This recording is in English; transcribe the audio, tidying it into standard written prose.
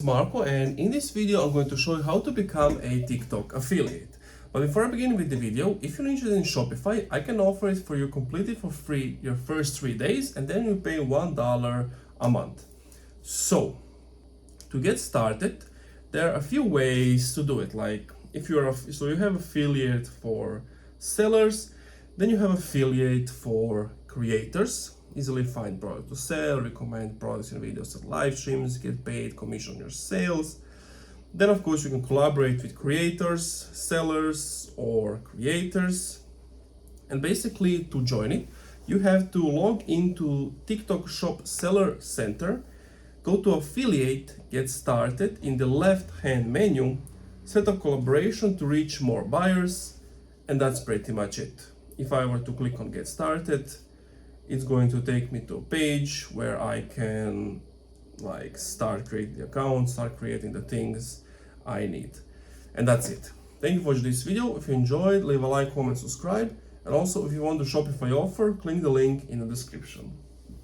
Marco, and in this video I'm going to show you how to become a TikTok affiliate. But before I begin with the video, if you're interested in Shopify, I can offer it for you completely for free your first 3 days, and then you pay $1 a month. So to get started, there are a few ways to do it. Like if you're you have affiliate for sellers, then you have affiliate for creators. Easily find product to sell, recommend products and videos and live streams, get paid, commission your sales. Then of course you can collaborate with creators, sellers or creators. And basically to join it, you have to log into TikTok Shop Seller Center, go to affiliate, get started in the left hand menu, set up collaboration to reach more buyers, and that's pretty much it. If I were to click on get started, it's going to take me to a page where I can start creating the account, start creating the things I need. And that's it. Thank you for watching this video. If you enjoyed, leave a like, comment, subscribe. And also if you want the Shopify offer, click the link in the description.